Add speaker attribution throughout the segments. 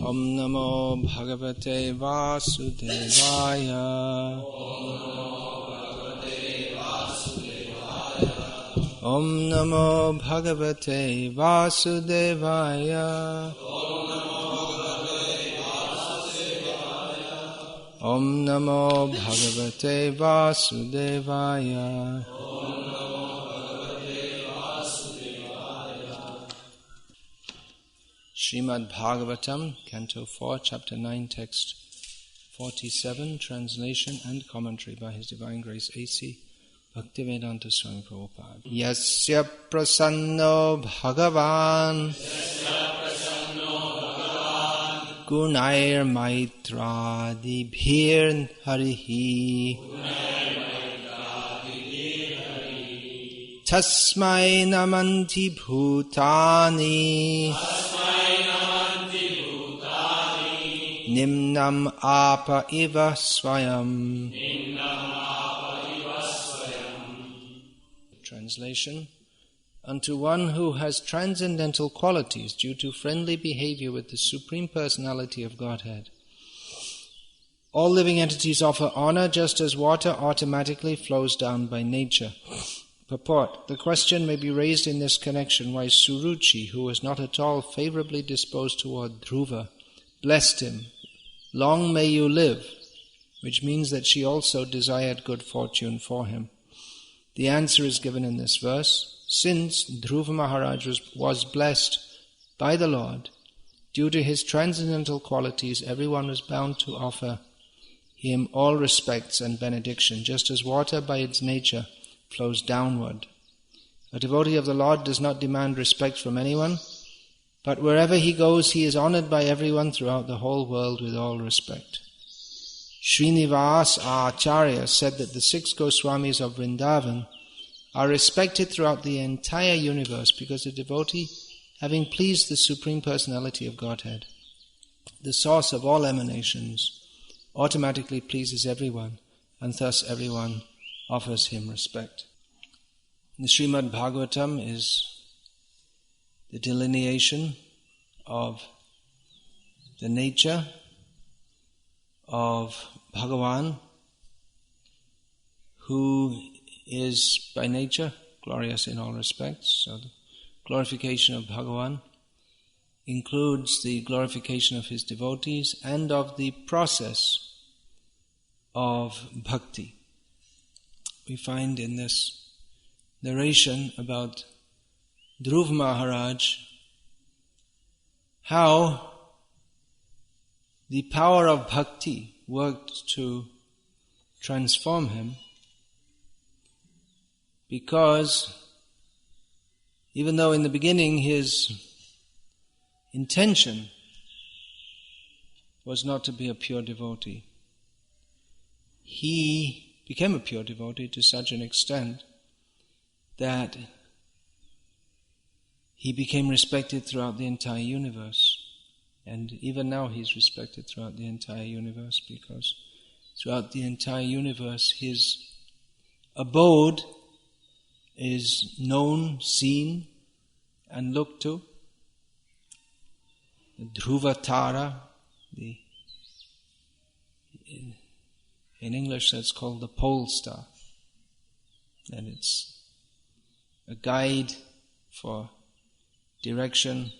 Speaker 1: Om Namo Bhagavate Vasudevaya. Om Namo Bhagavate Vasudevaya. Om Namo Bhagavate Vasudevaya. Srimad Bhagavatam, Canto 4, Chapter 9, Text 47, Translation and Commentary by His Divine Grace A.C. Bhaktivedanta Swami Prabhupada. Yasya prasanno bhagavan gunair maitradi harihi tasmai namanti bhutani nimnam apa iva swayam. Translation: unto one who has transcendental qualities due to friendly behavior with the Supreme Personality of Godhead, all living entities offer honor just as water automatically flows down by nature. Purport: the question may be raised in this connection why Suruchi, who was not at all favorably disposed toward Dhruva, blessed him, "Long may you live," which means that she also desired good fortune for him. The answer is given in this verse. Since Dhruva Maharaj was blessed by the Lord, due to his transcendental qualities, everyone was bound to offer him all respects and benediction, just as water by its nature flows downward. A devotee of the Lord does not demand respect from anyone, but wherever he goes, he is honored by everyone throughout the whole world with all respect. Srinivas Acharya said that the 6 Goswamis of Vrindavan are respected throughout the entire universe because a devotee, having pleased the Supreme Personality of Godhead, the source of all emanations, automatically pleases everyone, and thus everyone offers him respect. The Srimad Bhagavatam is the delineation of the nature of Bhagavan, who is by nature glorious in all respects. So the glorification of Bhagavan includes the glorification of his devotees and of the process of bhakti. We find in this narration about Dhruva Maharaj how the power of bhakti worked to transform him, because even though in the beginning his intention was not to be a pure devotee, he became a pure devotee to such an extent that he became respected throughout the entire universe. And even now he is respected throughout the entire universe, because throughout the entire universe his abode is known, seen, and looked to. The Dhruva Tara, in English that's called the pole star. And it's a guide for direction,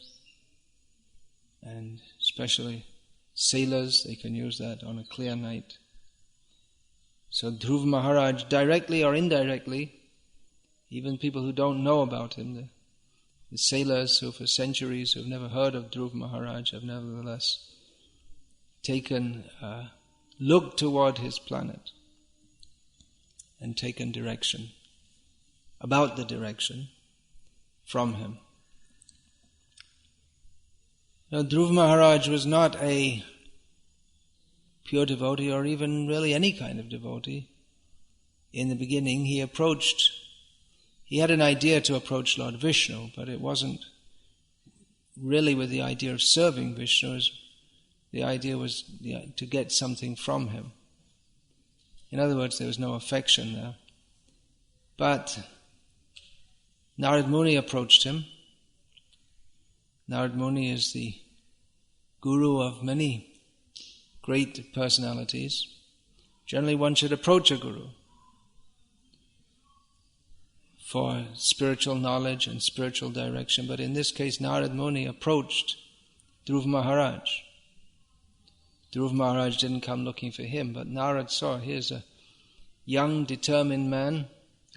Speaker 1: and especially sailors, they can use that on a clear night. So Dhruva Maharaj, directly or indirectly, even people who don't know about him, the sailors who for centuries who have never heard of Dhruva Maharaj have nevertheless taken look toward his planet and taken direction, about the direction, from him. Now, Dhruva Maharaj was not a pure devotee, or even really any kind of devotee. In the beginning, he had an idea to approach Lord Vishnu, but it wasn't really with the idea of serving Vishnu. The idea was to get something from him. In other words, there was no affection there. But Narad Muni approached him. Narad Muni is the guru of many great personalities, generally one should approach a guru for spiritual knowledge and spiritual direction. But in this case, Narad Muni approached Dhruva Maharaj. Dhruva Maharaj didn't come looking for him, but Narad saw, here's a young, determined man,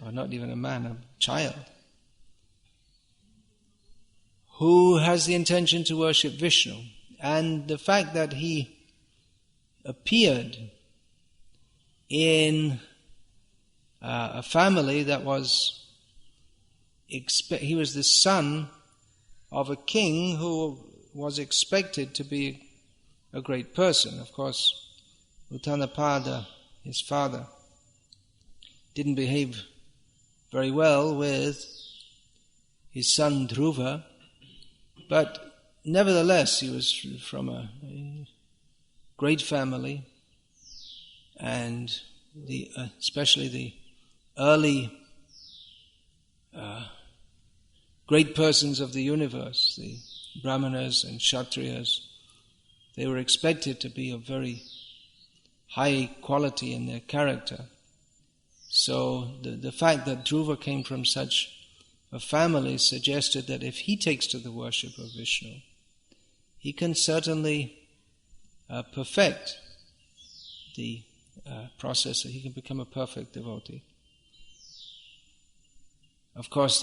Speaker 1: or not even a man, a child, who has the intention to worship Vishnu. And the fact that he appeared in a family that was he was the son of a king who was expected to be a great person. Of course, Uttanapada, his father, didn't behave very well with his son Dhruva, but nevertheless he was from a great family, and especially the early great persons of the universe, the Brahmanas and Kshatriyas, they were expected to be of very high quality in their character. So the fact that Dhruva came from such a family suggested that if he takes to the worship of Vishnu, he can certainly perfect the process, that he can become a perfect devotee. Of course,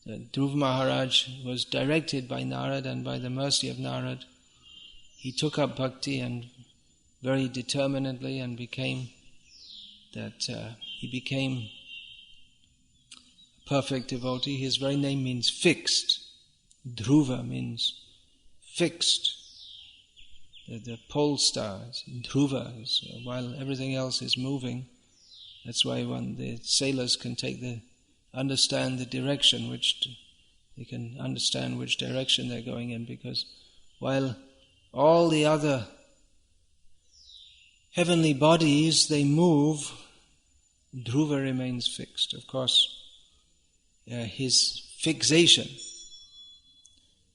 Speaker 1: Dhruva Maharaj was directed by Narad, and by the mercy of Narad, he took up bhakti and very determinedly and became a perfect devotee. His very name means fixed. Dhruva means fixed. The pole star, Dhruva, while everything else is moving. That's why when the sailors can understand the direction, they can understand which direction they're going in, because while all the other heavenly bodies, they move, Dhruva remains fixed. Of course, his fixation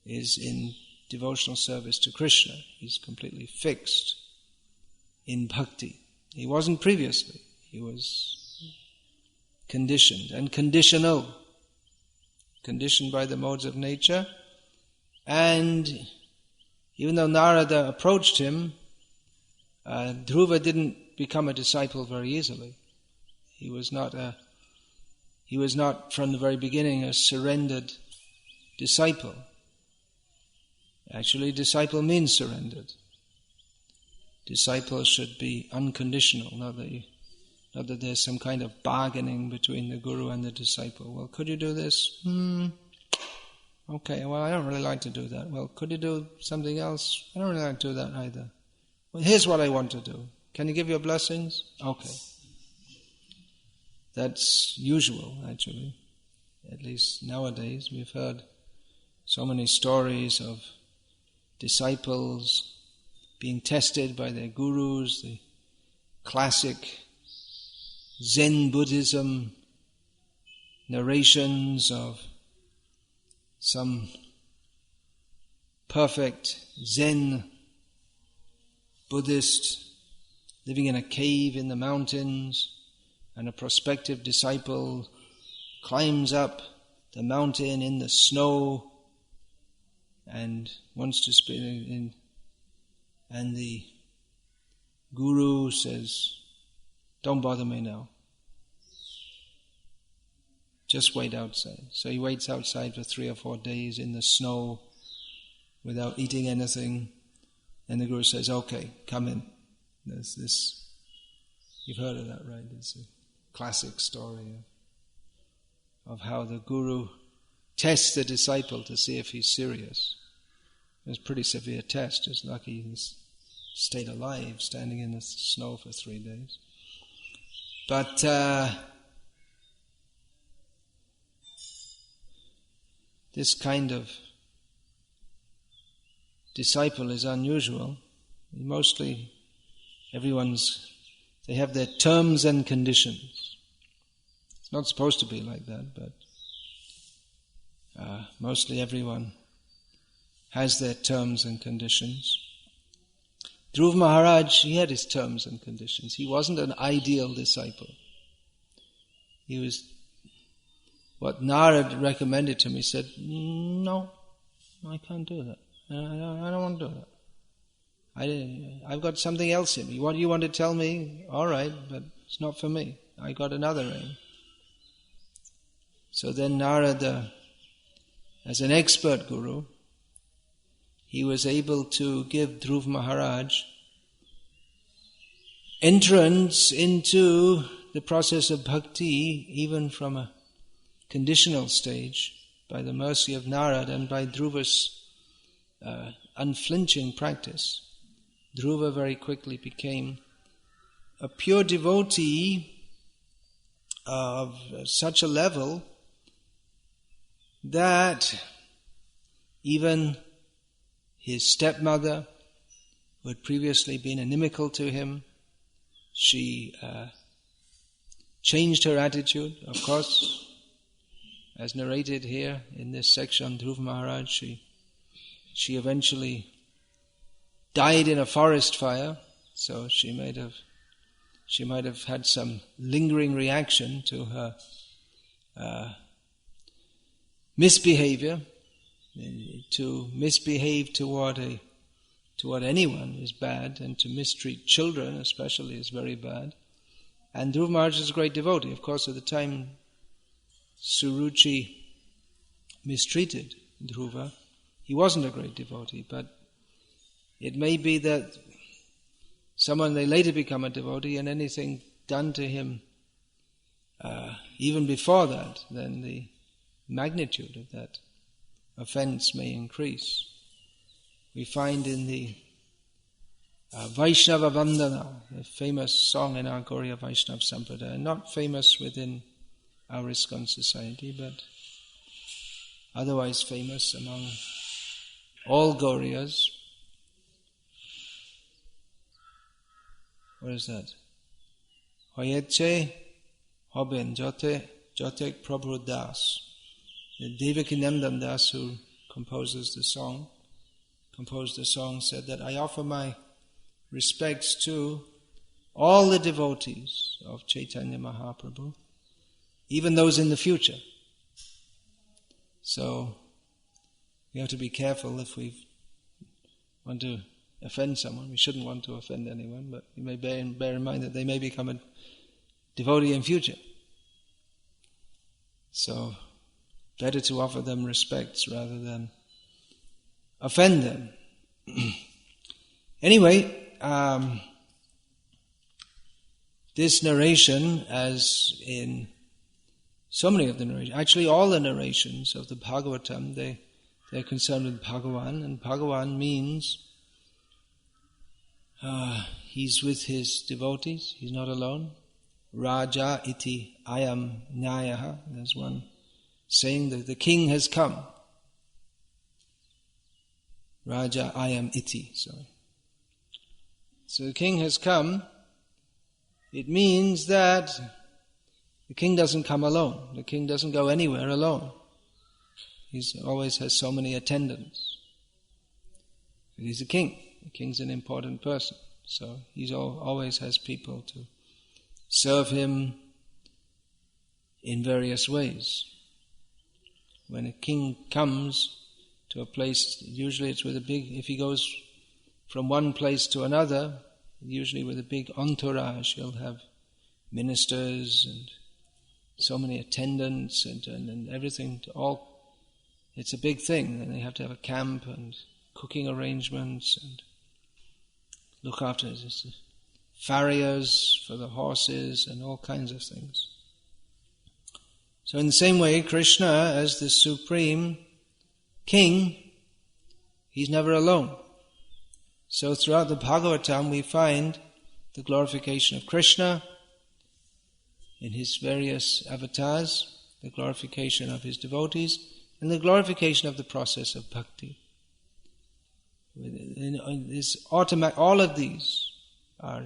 Speaker 1: is in devotional service to Krishna. He's completely fixed in bhakti. He wasn't previously. He was conditioned and conditional, conditioned by the modes of nature. And even though Narada approached him, Dhruva didn't become a disciple very easily. He was not from the very beginning a surrendered disciple. Actually, disciple means surrendered. Disciple should be unconditional, not that there's some kind of bargaining between the guru and the disciple. Well, could you do this? Okay, well, I don't really like to do that. Well, could you do something else? I don't really like to do that either. Well, here's what I want to do. Can you give your blessings? Okay. That's usual, actually. At least nowadays, we've heard so many stories of disciples being tested by their gurus, the classic Zen Buddhism narrations of some perfect Zen Buddhist living in a cave in the mountains, and a prospective disciple climbs up the mountain in the snow and wants to speak in, and the guru says, "Don't bother me now. Just wait outside." So he waits outside for 3 or 4 days in the snow without eating anything. And the guru says, "Okay, come in." There's this, you've heard of that, right? It's a classic story of how the guru tests the disciple to see if he's serious. It was a pretty severe test. It's lucky he stayed alive standing in the snow for 3 days. But this kind of disciple is unusual. Mostly they have their terms and conditions. It's not supposed to be like that, but mostly everyone has their terms and conditions. Dhruva Maharaj, he had his terms and conditions. He wasn't an ideal disciple. He was, what Narad recommended to him, he said, no, I can't do that. I don't want to do that. I've got something else in me. What you want to tell me, all right, but it's not for me. I got another aim. So then Narada, as an expert guru, he was able to give Dhruva Maharaj entrance into the process of bhakti, even from a conditional stage, by the mercy of Narad and by Dhruva's unflinching practice. Dhruva very quickly became a pure devotee of such a level that even his stepmother, who had previously been inimical to him, she changed her attitude. Of course, as narrated here in this section, Dhruva Maharaj, she eventually died in a forest fire, so she might have had some lingering reaction to her misbehavior. To misbehave toward anyone is bad, and to mistreat children especially is very bad. And Dhruva Maharaj is a great devotee. Of course, at the time Suruchi mistreated Dhruva, he wasn't a great devotee, but it may be that someone may later become a devotee, and anything done to him even before that, then the magnitude of that offense may increase. We find in the Vaishnava Vandana, a famous song in our Gauriya Vaishnava Sampradaya, not famous within our ISKCON society, but otherwise famous among all Gauriyas. What is that? Hoyeche Hoben Jotek Prabhu Das. The Devakinandan Das, who composed the song, said that I offer my respects to all the devotees of Chaitanya Mahaprabhu, even those in the future. So we have to be careful if we want to offend someone. We shouldn't want to offend anyone, but we may bear in mind that they may become a devotee in future. So better to offer them respects rather than offend them. Anyway, this narration, as in so many of the narrations, actually all the narrations of the Bhagavatam, they're concerned with Bhagavan, and Bhagavan means he's with his devotees, he's not alone. Raja iti ayam nyayaha, there's one saying that the king has come. Raja ayam iti, sorry. So the king has come. It means that the king doesn't come alone. The king doesn't go anywhere alone. He always has so many attendants. He's a king. The king's an important person. So he always has people to serve him in various ways. When a king comes to a place, usually it's with if he goes from one place to another, usually with a big entourage, he'll have ministers and so many attendants and everything. It's a big thing, and they have to have a camp and cooking arrangements and look after farriers for the horses and all kinds of things. So in the same way, Krishna, as the supreme king, he's never alone. So throughout the Bhagavatam we find the glorification of Krishna in his various avatars, the glorification of his devotees, and the glorification of the process of bhakti. All of these are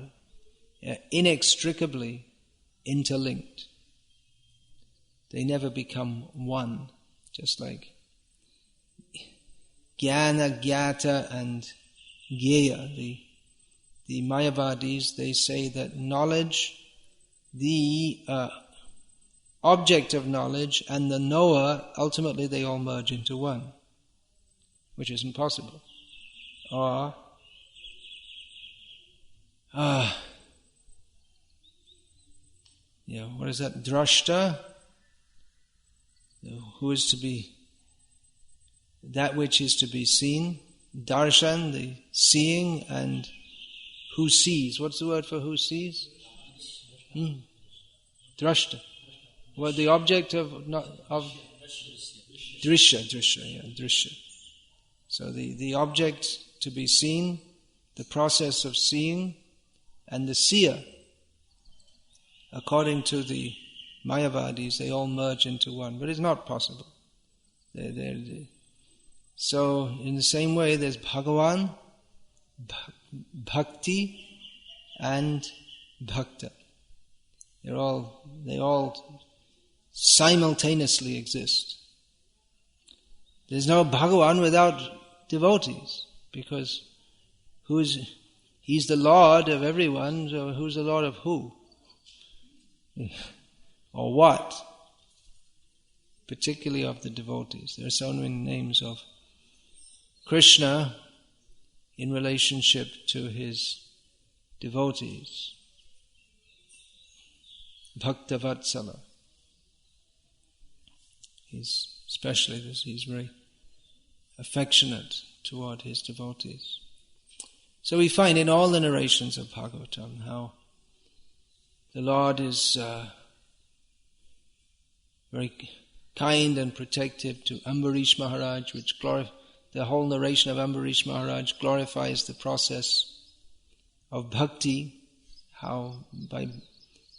Speaker 1: inextricably interlinked. They never become one, just like Jnana, Gyata and Gyeya. The Mayavadis, they say that knowledge, the object of knowledge and the knower, ultimately they all merge into one, which is impossible. Or what is that? Drashta, who is to be, that which is to be seen. Darshan, the seeing, and who sees. What's the word for who sees? Drashta. Well, the object of drishya. So the object to be seen, the process of seeing, and the seer, according to the Mayavadis, they all merge into one. But it's not possible. So, in the same way, there's Bhagavan, Bhakti, and Bhakta. They all simultaneously exist. There's no Bhagavan without devotees, because he's the Lord of everyone, so who's the Lord of who? Or what? Particularly of the devotees. There are so many names of Krishna in relationship to his devotees. Bhaktavatsala. He's very affectionate toward his devotees. So we find in all the narrations of Bhagavatam how the Lord is very kind and protective to Ambarish Maharaj, the whole narration of Ambarish Maharaj glorifies the process of bhakti, how by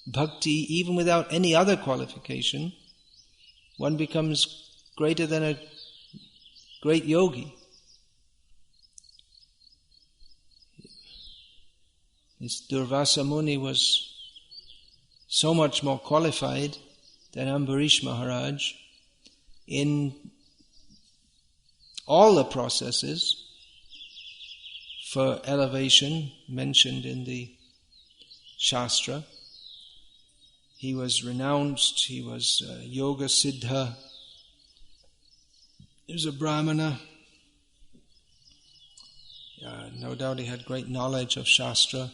Speaker 1: bhakti, even without any other qualification, one becomes greater than a great yogi. This Durvasa Muni was so much more qualified than Ambarish Maharaj in all the processes for elevation mentioned in the Shastra. He was renounced, he was Yoga Siddha, he was a Brahmana. No doubt he had great knowledge of Shastra.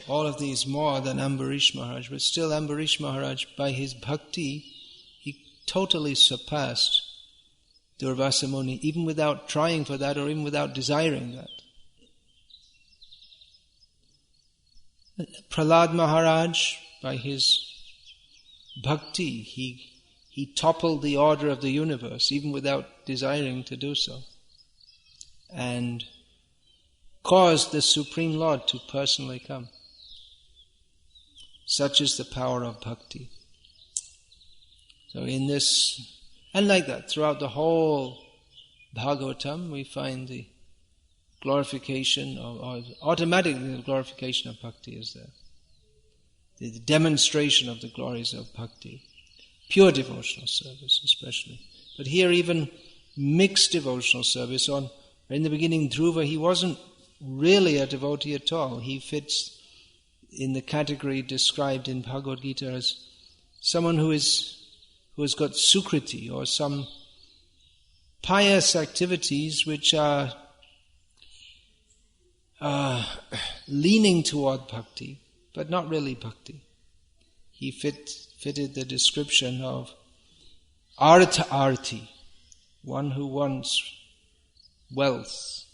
Speaker 1: All of these more than Ambarish Maharaj, but still Ambarish Maharaj, by his bhakti, he totally surpassed Durvasa Muni, even without trying for that or even without desiring that. Prahlad Maharaj, by his bhakti, he toppled the order of the universe, even without desiring to do so, and caused the Supreme Lord to personally come. Such is the power of bhakti. So in this, and like that, throughout the whole Bhagavatam, we find the glorification, or automatically the glorification of bhakti is there. The demonstration of the glories of bhakti. Pure devotional service especially. But here even mixed devotional service. In the beginning, Dhruva, he wasn't really a devotee at all. He fits in the category described in Bhagavad-gita as someone who has got sukriti, or some pious activities which are leaning toward bhakti, but not really bhakti. He fitted the description of artha arti, one who wants wealth.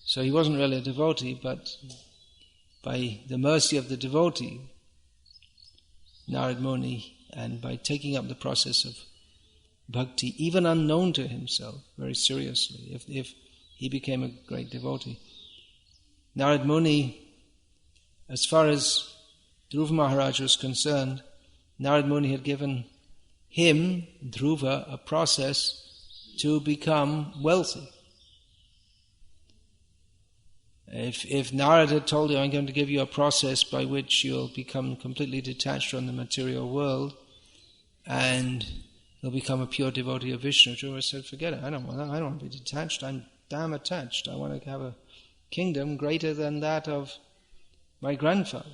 Speaker 1: So he wasn't really a devotee, but by the mercy of the devotee, Narad Muni, and by taking up the process of bhakti, even unknown to himself, very seriously, if he became a great devotee. Narad Muni, as far as Dhruva Maharaj was concerned, Narad Muni had given him, Dhruva, a process to become wealthy. If Narad had told you, I'm going to give you a process by which you'll become completely detached from the material world, and he'll become a pure devotee of Vishnu. Dhruva said, forget it, I don't want to be detached, I'm damn attached. I want to have a kingdom greater than that of my grandfather.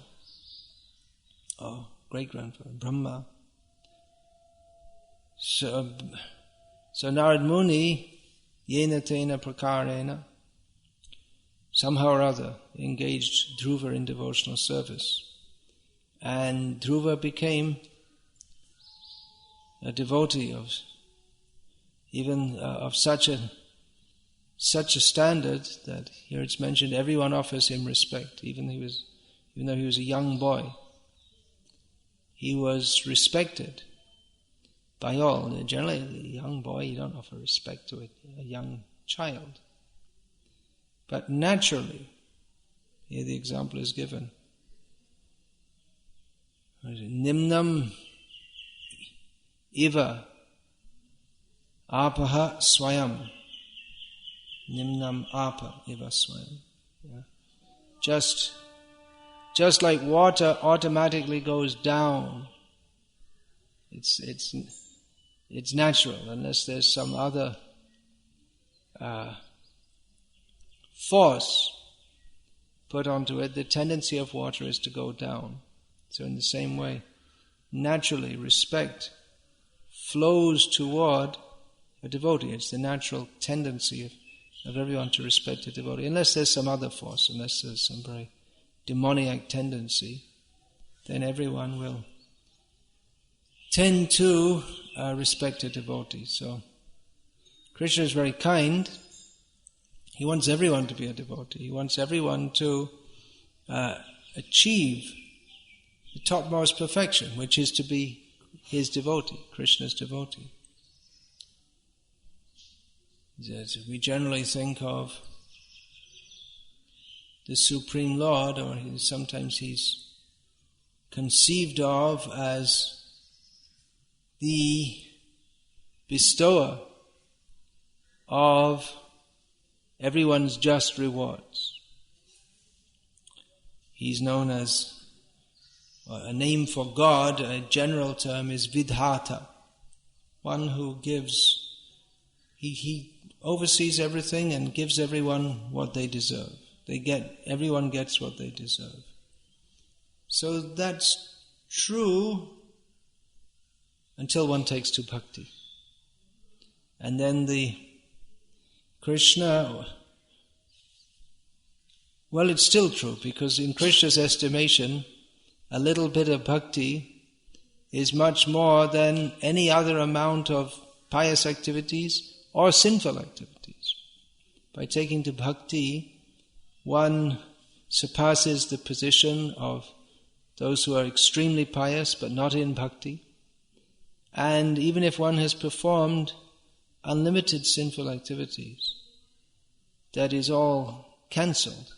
Speaker 1: Oh, great-grandfather, Brahma. So Narad Muni, yena tena prakarena, somehow or other engaged Dhruva in devotional service. And Dhruva became a devotee of such a standard that here it's mentioned everyone offers him respect, even though he was a young boy. He was respected by all. Generally, a young boy, you don't offer respect to a young child. But naturally, here the example is given. Nimnam iva apaha swayam. Nimnam apa iva swayam. Yeah. Just like water automatically goes down, it's natural unless there's some other force put onto it. The tendency of water is to go down. So in the same way, naturally respect flows toward a devotee. It's the natural tendency of everyone to respect a devotee, unless there's some other force, unless there's some very demoniac tendency, then everyone will tend to respect a devotee. So Krishna is very kind. He wants everyone to be a devotee. He wants everyone to achieve the topmost perfection, which is to be his devotee, Krishna's devotee. We generally think of the Supreme Lord, or sometimes he's conceived of as the bestower of everyone's just rewards. He's known as, a name for God, a general term is Vidhata, one who gives, he oversees everything and gives everyone what they deserve. Everyone gets what they deserve. So that's true until one takes to bhakti. And then the Krishna, well, it's still true, because in Krishna's estimation, a little bit of bhakti is much more than any other amount of pious activities or sinful activities. By taking to bhakti, one surpasses the position of those who are extremely pious but not in bhakti. And even if one has performed unlimited sinful activities, that is all cancelled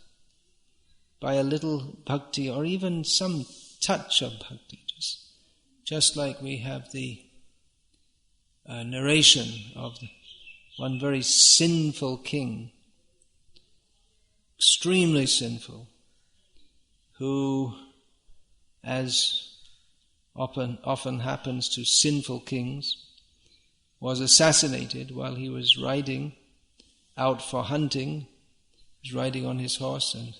Speaker 1: by a little bhakti or even some touch of bhakti. Just like we have the narration of one very sinful king, extremely sinful, who, as often happens to sinful kings, was assassinated while he was riding out for hunting. He was riding on his horse, and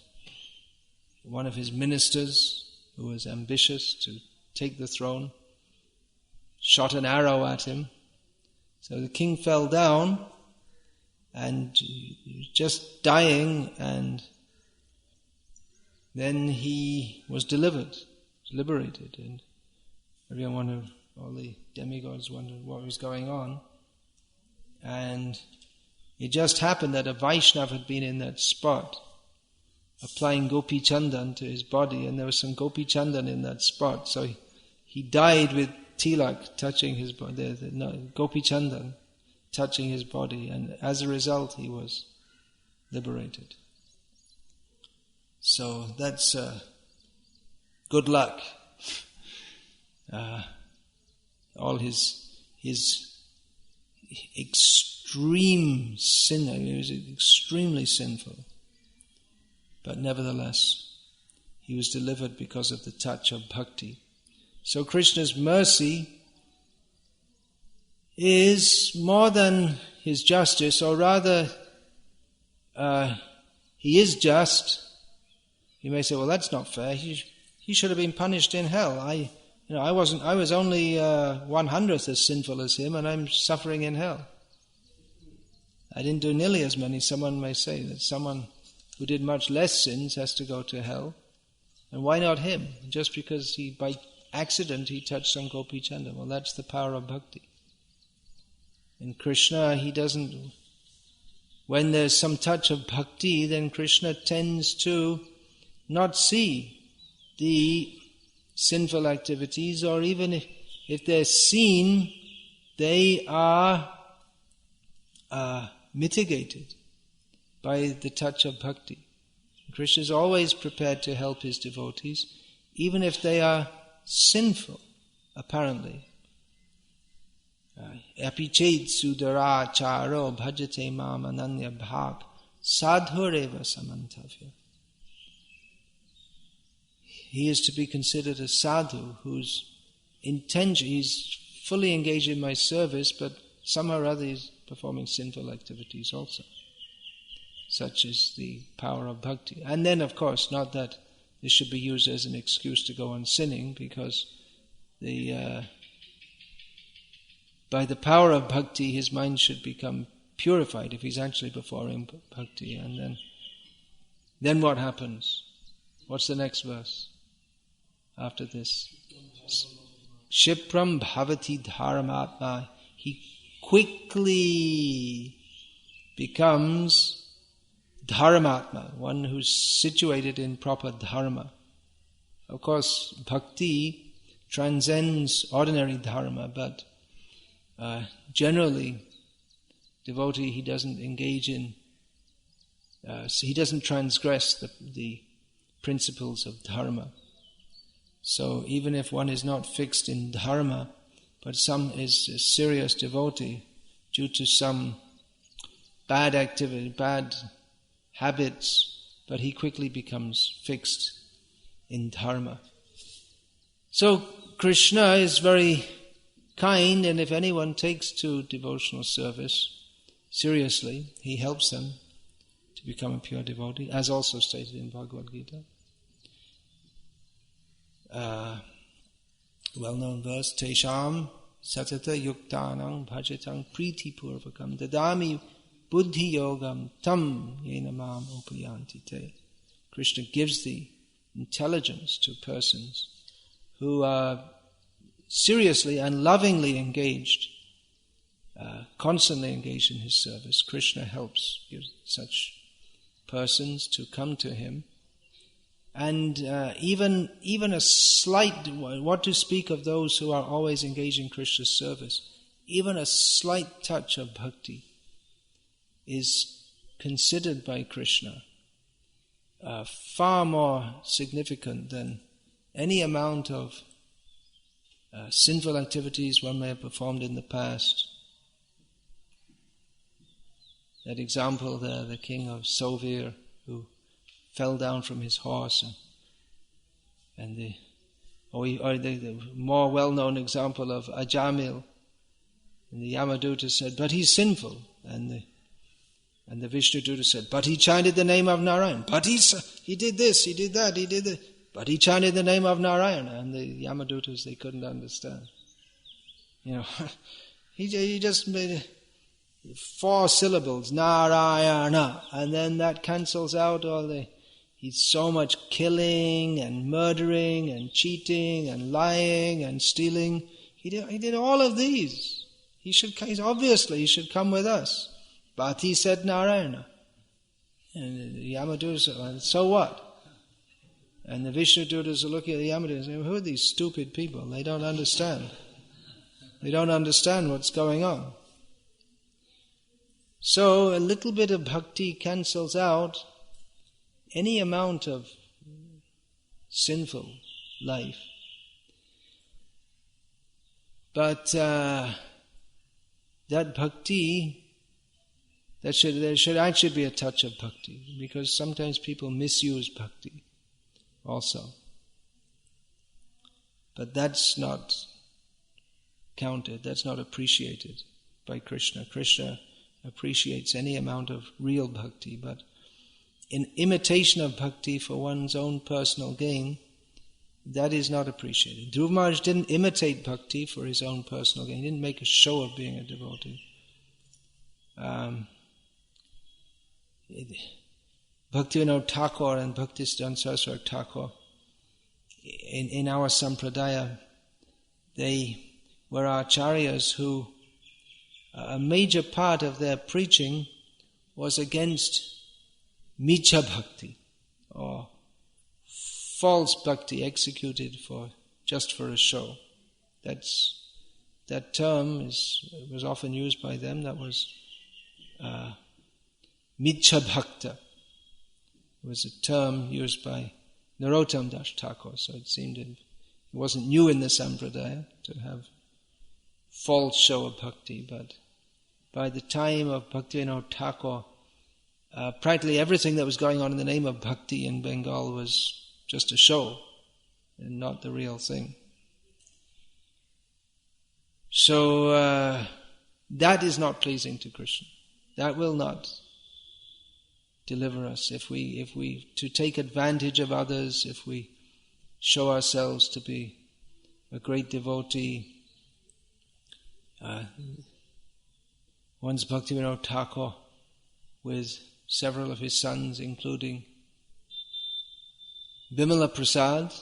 Speaker 1: one of his ministers, who was ambitious to take the throne, shot an arrow at him. So the king fell down and he was just dying, and then he was liberated, and everyone wondered, all the demigods wondered what was going on. And it just happened that a Vaishnava had been in that spot applying Gopi Chandan to his body, and there was some Gopi Chandan in that spot, so he died with tilak touching his body, Gopi Chandan touching his body, and as a result he was liberated. So that's good luck. All his extreme sin, he was extremely sinful, but nevertheless he was delivered because of the touch of bhakti. So Krishna's mercy is more than his justice, or rather, he is just. You may say, well, that's not fair. He should have been punished in hell. I was only 1/100th as sinful as him, and I'm suffering in hell. I didn't do nearly as many. Someone may say that someone who did much less sins has to go to hell. And why not him? Just because by accident he touched some Gopi Chanda. Well, that's the power of bhakti. In Krishna, he doesn't... When there's some touch of bhakti, then Krishna tends to not see the sinful activities, or even if they're seen, they are mitigated by the touch of bhakti. Krishna is always prepared to help his devotees, even if they are sinful, apparently. Api ched sudara charo bhajate mam ananya bhak sadhureva samantavya. He is to be considered a sadhu whose intention, he's fully engaged in my service, but somehow or other he's performing sinful activities also. Such is the power of bhakti. And then, of course, not that this should be used as an excuse to go on sinning, because by the power of bhakti, his mind should become purified if he's actually performing bhakti. And then what happens? What's the next verse after this? Shipram bhavati dharmatma. He quickly becomes dharmatma, one who's situated in proper dharma. Of course, bhakti transcends ordinary dharma, but generally, devotee, he doesn't engage in, he doesn't transgress the principles of dharma. So even if one is not fixed in dharma, but some is a serious devotee, due to some bad activity, bad habits, but he quickly becomes fixed in dharma. So Krishna is very kind, and if anyone takes to devotional service seriously, he helps them to become a pure devotee, as also stated in Bhagavad-gita. Well-known verse, Tesham satata yuktanang bhajatang priti purvakam dadami buddhi yogam tam yenamam upayanti te. Krishna gives the intelligence to persons who are seriously and lovingly engaged, constantly engaged in his service. Krishna gives such persons to come to him. And even a slight, what to speak of those who are always engaged in Krishna's service, even a slight touch of bhakti is considered by Krishna far more significant than any amount of sinful activities one may have performed in the past. That example there, the king of Sovir, who fell down from his horse, and the more well-known example of Ajamil, and the Yamaduta said, but he's sinful, and the Vishnuduta said, but he chanted the name of Narayan, but he did this, he did that, he did this, but he chanted the name of Narayana. And the Yamadutas, they couldn't understand. He just made 4 syllables, Narayana, and then that cancels out all he's so much killing and murdering and cheating and lying and stealing. He did all of these. He should come with us. But he said Narayana. And the Yamadutas said, so what? And the Vishnudutas are looking at the Yamadutas and saying, who are these stupid people? They don't understand. They don't understand what's going on. So a little bit of bhakti cancels out any amount of sinful life. But that bhakti, there should actually be a touch of bhakti, because sometimes people misuse bhakti also. But that's not counted. That's not appreciated by Krishna. Krishna appreciates any amount of real bhakti, but in imitation of bhakti for one's own personal gain, that is not appreciated. Dhruva Maharaj didn't imitate bhakti for his own personal gain. He didn't make a show of being a devotee. Bhaktivinoda Thakur and Bhaktisiddhanta Saraswati Thakur, in our sampradaya, they were acharyas who, a major part of their preaching was against Micha Bhakti, or false bhakti executed just for a show. That term was often used by them. That was Micha Bhakta. It was a term used by Narottam Das Thakur, so it seemed it wasn't new in the sampradaya to have false show of bhakti, but by the time of Bhaktivinoda Thakur, practically everything that was going on in the name of bhakti in Bengal was just a show and not the real thing. So that is not pleasing to Krishna. That will not deliver us if we to take advantage of others, if we show ourselves to be a great devotee. Once Bhaktivinoda Thakur, with several of his sons, including Bimala Prasad,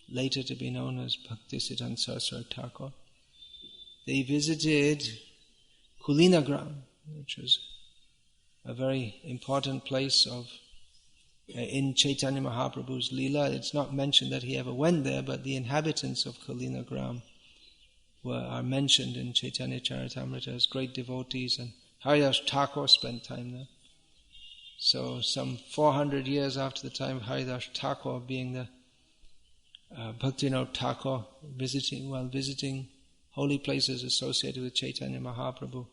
Speaker 1: later to be known as Bhaktisiddhanta Saraswati Thakur, they visited Kulinagram, which was a very important place in Chaitanya Mahaprabhu's Leela. It's not mentioned that he ever went there, but the inhabitants of Kulinagram are mentioned in Chaitanya Charitamrita as great devotees, and Haridas Thakur spent time there. So some 400 years after the time of Haridas Thakur, being the Bhaktivinoda Thakur visiting holy places associated with Chaitanya Mahaprabhu,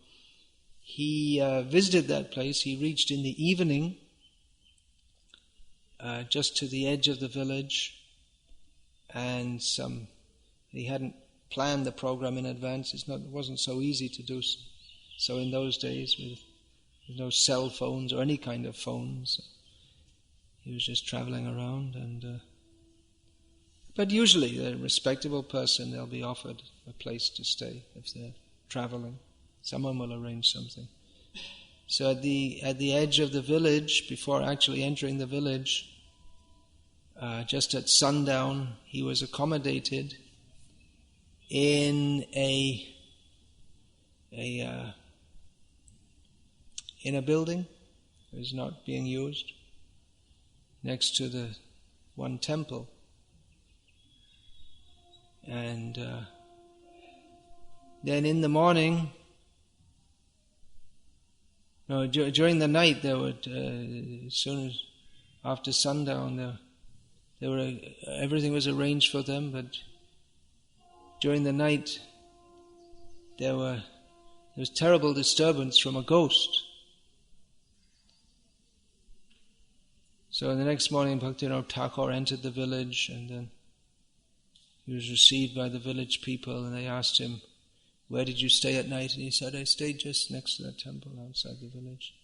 Speaker 1: he visited that place. He reached in the evening just to the edge of the village, and he hadn't planned the program in advance. It wasn't so easy to do so in those days with no cell phones or any kind of phones. He was just traveling around, but usually a respectable person, they'll be offered a place to stay if they're traveling. Someone will arrange something. So at the edge of the village, before actually entering the village, just at sundown, he was accommodated in a building that was not being used, next to the one temple. And then in the morning, during the night, there would as soon as after sundown, everything was arranged for them. But during the night, there was terrible disturbance from a ghost. So the next morning, Bhaktivinoda Thakur entered the village, and then he was received by the village people, and they asked him, "Where did you stay at night?" And he said, "I stayed just next to that temple outside the village."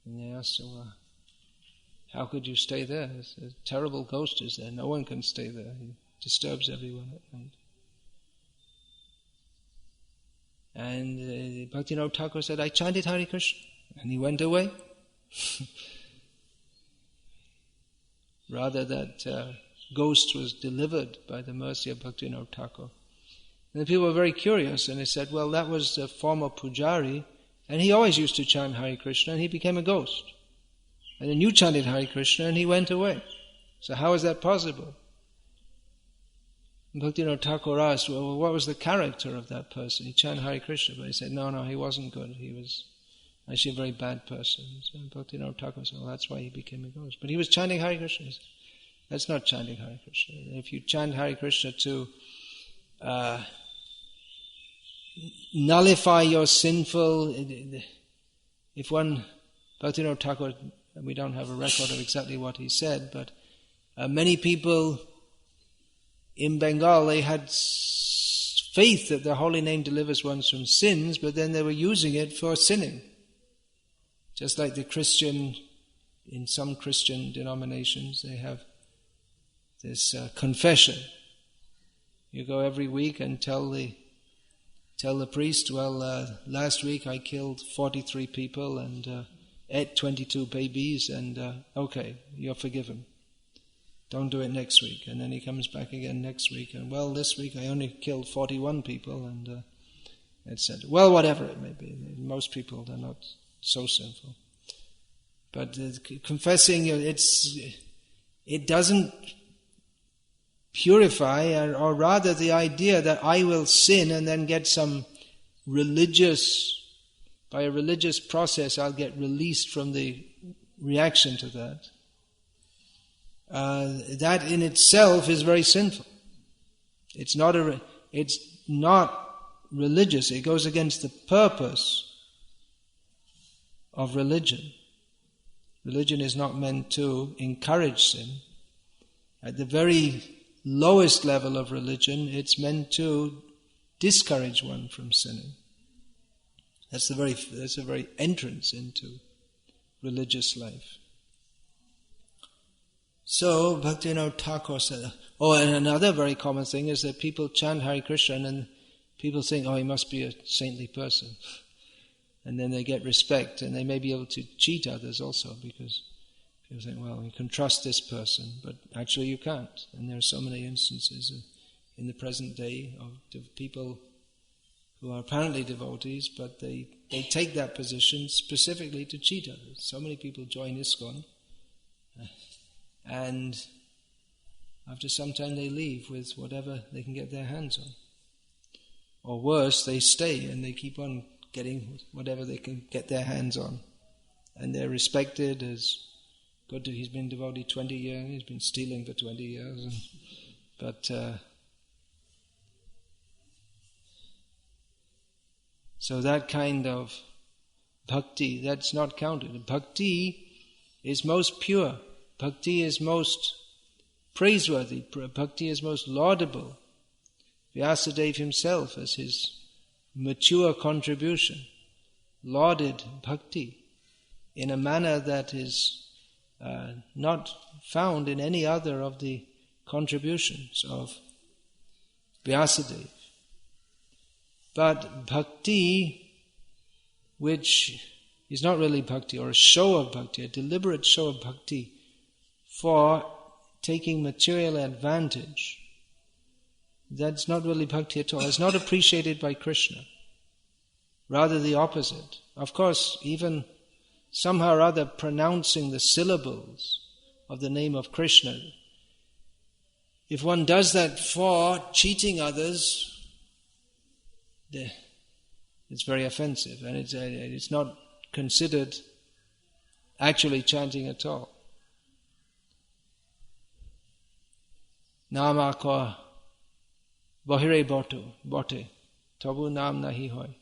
Speaker 1: And they asked him, "Well, how could you stay there? A terrible ghost is there. No one can stay there. He disturbs everyone at night." And Bhaktivinoda Thakur said, "I chanted Hare Krishna." And he went away. Rather, that ghost was delivered by the mercy of Bhaktivinoda Thakur. And the people were very curious, and they said, "Well, that was the former pujari, and he always used to chant Hare Krishna, and he became a ghost. And then you chanted Hare Krishna, and he went away. So how is that possible?" And Bhaktivinoda Thakur asked, "Well, what was the character of that person? He chanted Hare Krishna." But he said, no, he wasn't good. He was actually a very bad person. So Bhaktivinoda Thakur said, "Well, that's why he became a ghost. But he was chanting Hare Krishna." He said, "That's not chanting Hare Krishna. If you chant Hare Krishna to nullify your sinful..." If one, Bhaktivinoda Thakur, we don't have a record of exactly what he said, but many people in Bengal, they had faith that the holy name delivers one from sins, but then they were using it for sinning. Just like in some Christian denominations, they have this confession. You go every week and tell the priest, last week I killed 43 people and ate 22 babies, and okay, you're forgiven. Don't do it next week. And then he comes back again next week, and this week I only killed 41 people, and etc. Well, whatever it may be. Most people, they're not so sinful. But confessing, it doesn't purify, or rather the idea that I will sin and then get by a religious process I'll get released from the reaction to that. That in itself is very sinful. It's not religious. It goes against the purpose of religion. Religion is not meant to encourage sin. At the very lowest level of religion, it's meant to discourage one from sinning. That's the very entrance into religious life. So, Bhaktivinoda Thakur said, and another very common thing is that people chant Hare Krishna and people think, he must be a saintly person. And then they get respect, and they may be able to cheat others also, because people think, you can trust this person, but actually you can't. And there are so many instances in the present day of people who are apparently devotees, but they take that position specifically to cheat others. So many people join ISKCON, and after some time they leave with whatever they can get their hands on. Or worse, they stay and they keep on getting whatever they can get their hands on. And they're respected as good. He's been devotee 20 years, he's been stealing for 20 years. So that kind of bhakti, that's not counted. Bhakti is most pure. Bhakti is most praiseworthy. Bhakti is most laudable. Vyasadeva himself, as his mature contribution, lauded bhakti in a manner that is not found in any other of the contributions of Vyasadeva. But bhakti, which is not really bhakti, or a show of bhakti, a deliberate show of bhakti for taking material advantage, that's not really bhakti at all. It's not appreciated by Krishna. Rather the opposite. Of course, even somehow or other pronouncing the syllables of the name of Krishna, if one does that for cheating others, it's very offensive, and it's not considered actually chanting at all. Nama ko bahire bote tabu naam nahi hoy.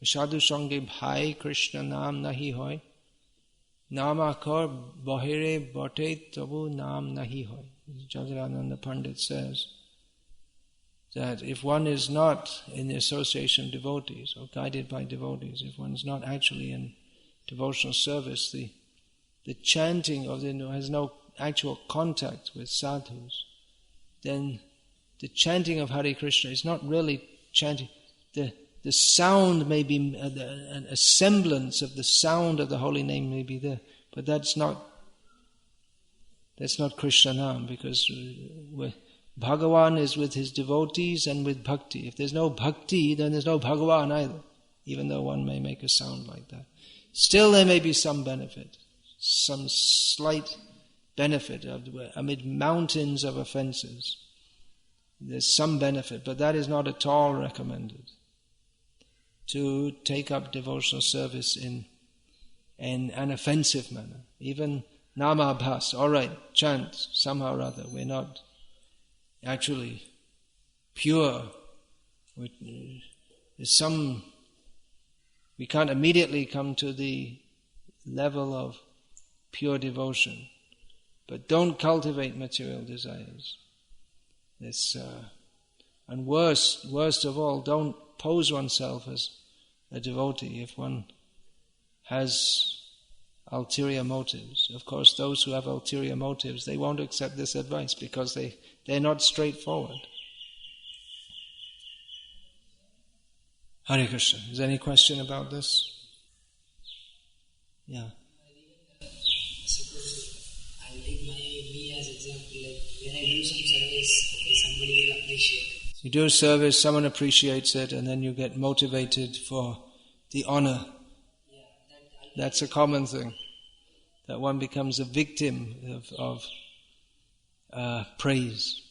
Speaker 1: Sadhu sange bhai Krishna naam nahi hoy. Nama ko bahire bote tabu naam nahi hoy. Jagadananda Pandit says that if one is not in the association of devotees or guided by devotees, if one is not actually in devotional service, the chanting of has no actual contact with sadhus, then the chanting of Hare Krishna is not really chanting. The sound may be, a semblance of the sound of the holy name may be there, but that's not Krishna Nam, because Bhagavan is with his devotees and with bhakti. If there's no bhakti, then there's no Bhagavan either, even though one may make a sound like that. Still there may be some benefit, some slight benefit amid mountains of offenses. There's some benefit, but that is not at all recommended. To take up devotional service in an offensive manner. Even namabhas, all right, chant somehow or other. We're not actually pure. We can't immediately come to the level of pure devotion. But don't cultivate material desires. And worst of all, don't pose oneself as a devotee if one has ulterior motives. Of course, those who have ulterior motives, they won't accept this advice because they're not straightforward. Hare Krishna. Is there any question about this? Yeah.
Speaker 2: Suppose I'll take me as example, like when I do some service, okay, somebody will appreciate.
Speaker 1: You do a service, someone appreciates it, and then you get motivated for the honor. That's a common thing, that one becomes a victim of praise.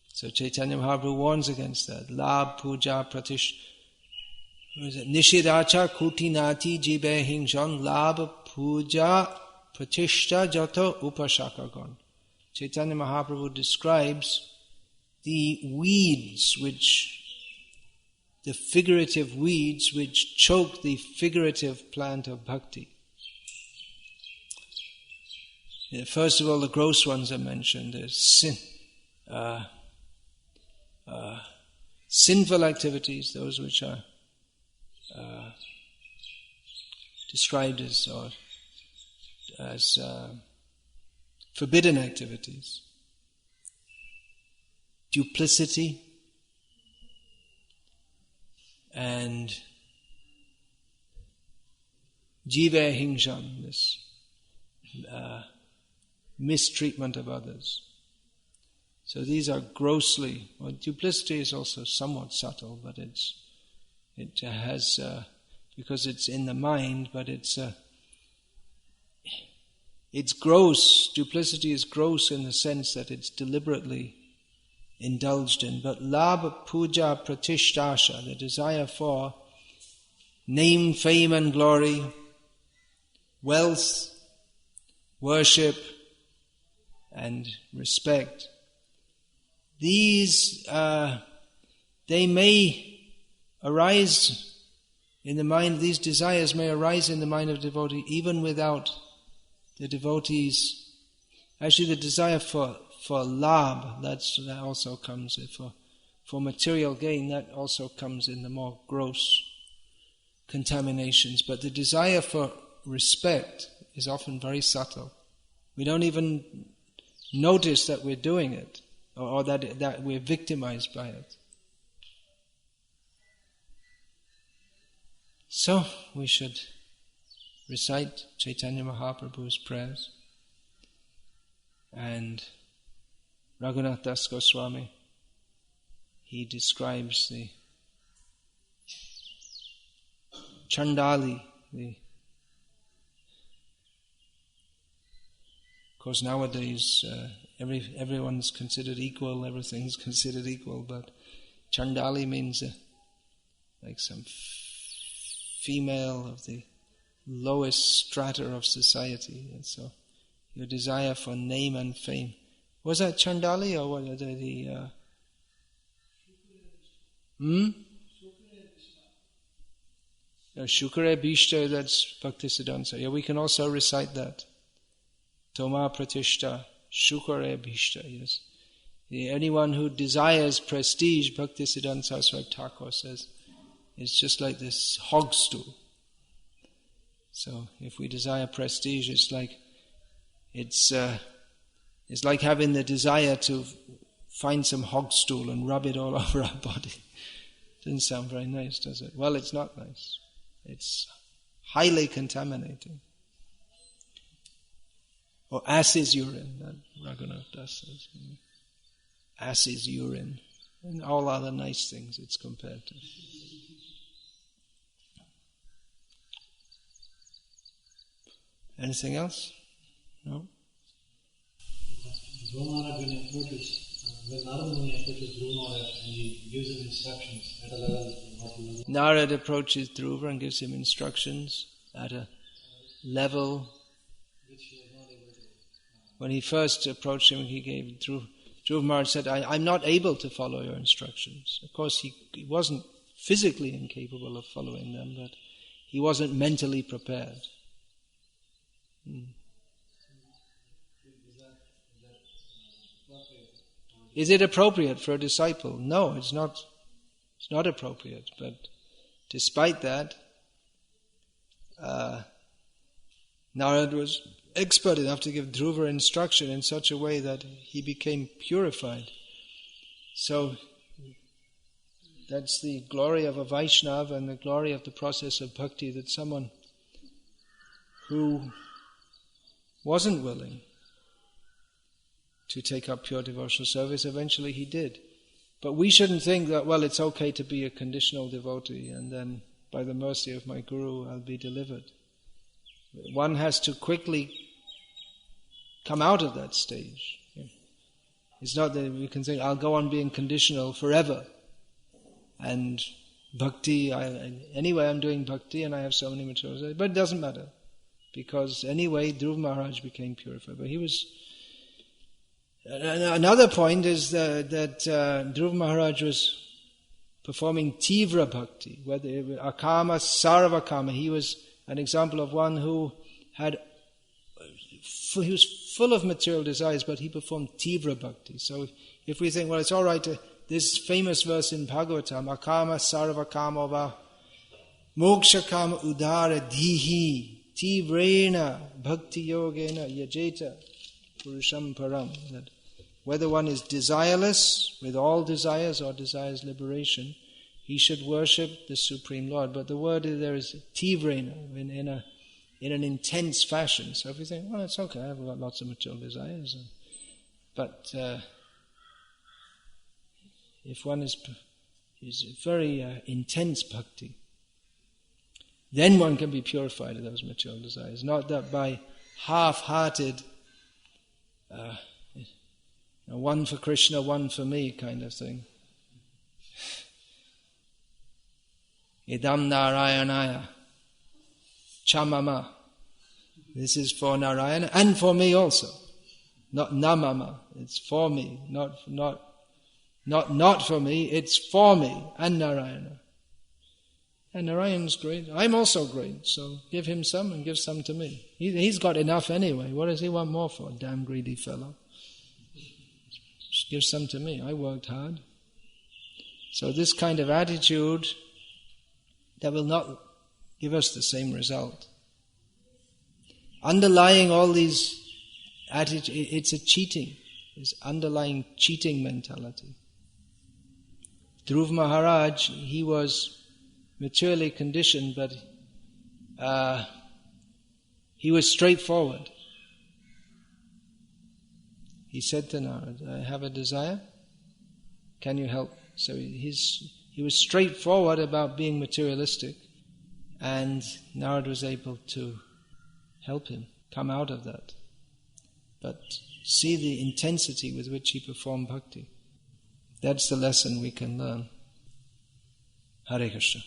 Speaker 1: So Chaitanya Mahaprabhu warns against that. Labh puja pratish. Nishidacha kutinati jibe hingshan labh puja pratishta jato upashakagon. Chaitanya Mahaprabhu describes the figurative weeds which choke the figurative plant of bhakti. First of all, the gross ones are mentioned. There's sinful activities, those which are described as forbidden activities. Duplicity and jive hingshan, this mistreatment of others. So these are grossly, well, duplicity is also somewhat subtle, but it has, because it's in the mind, but it's gross. Duplicity is gross in the sense that it's deliberately indulged in. But labh puja pratishtasha, the desire for name, fame and glory, wealth, worship and respect, these, they may arise in the mind, these desires may arise in the mind of the devotee even without the devotee's, actually the desire for labh, that also comes, for material gain, that also comes in the more gross contaminations. But the desire for respect is often very subtle. We don't even notice that we're doing it, or that we're victimized by it. So, we should recite Chaitanya Mahaprabhu's prayers. And Raghunath Das Goswami, he describes the Chandali, of course nowadays everyone's considered equal, everything's considered equal, but Chandali means like some female of the lowest strata of society, and so your desire for name and fame. Was that Chandali or what are the Shukare Bhishta, that's Bhaktisiddhanta. Yeah, we can also recite that. Toma Pratishta, Shukare Bhishta, yes. Anyone who desires prestige, Bhaktisiddhanta Saraswati Thakur says, is just like this hog stool. So if we desire prestige, it's like having the desire to find some hog stool and rub it all over our body. Doesn't sound very nice, does it? Well, it's not nice. It's highly contaminating. Or ass's urine, that Raghunath Das says. Ass's urine. And all other nice things it's compared to. Anything else? No?
Speaker 3: Guru Maharaj, when Narada Muni approaches Guru Maharaj and he gives him instructions at a level,
Speaker 1: Narada approaches Dhruva and gives him instructions at a level
Speaker 3: which he was not able to.
Speaker 1: When he first approached him, he gave Dhruva Maharaj said, I'm not able to follow your instructions. Of course, he wasn't physically incapable of following them, but he wasn't mentally prepared. Is it appropriate for a disciple? No, it's not. It's not appropriate. But despite that, Narad was expert enough to give Dhruva instruction in such a way that he became purified. So that's the glory of a Vaishnava and the glory of the process of bhakti, that someone who wasn't willing to take up pure devotional service, eventually he did. But we shouldn't think that, well, it's okay to be a conditional devotee and then by the mercy of my guru I'll be delivered. One has to quickly come out of that stage. It's not that we can think, I'll go on being conditional forever. And bhakti, anyway I'm doing bhakti and I have so many materials. But it doesn't matter. Because anyway, Dhruva Maharaj became purified. But he was... Another point is that Dhruva Maharaj was performing Tivra Bhakti, whether it was Akama, Sarvakama. He was an example of one who he was full of material desires, but he performed Tivra Bhakti. So if we think, well, it's all right to, this famous verse in Bhagavatam, Akama Sarvakama va Mokshakama Udara Dhihi Tivrena Bhakti Yogena Yajeta Purusham Param. That whether one is desireless with all desires or desires liberation, he should worship the Supreme Lord. But the word there is tivrena, in an intense fashion. So if you think, well, it's okay, I've got lots of material desires. But if one is very intense bhakti, then one can be purified of those material desires. Not that by half-hearted one for Krishna, one for me kind of thing. Idam Narayanaya Chamama. This is for Narayana and for me also. Not namama. It's for me. Not for me. It's for me and Narayana. And Narayan's great. I'm also great. So give him some and give some to me. He's got enough anyway. What does he want more for? Damn greedy fellow. Just give some to me. I worked hard. So this kind of attitude that will not give us the same result. Underlying all these attitudes, it's a cheating. It's underlying cheating mentality. Dhruva Maharaj, he was materially conditioned, but he was straightforward. He said to Narad, I have a desire, can you help? So he was straightforward about being materialistic, and Narad was able to help him come out of that. But see the intensity with which he performed bhakti. That's the lesson we can learn. Hare Krishna.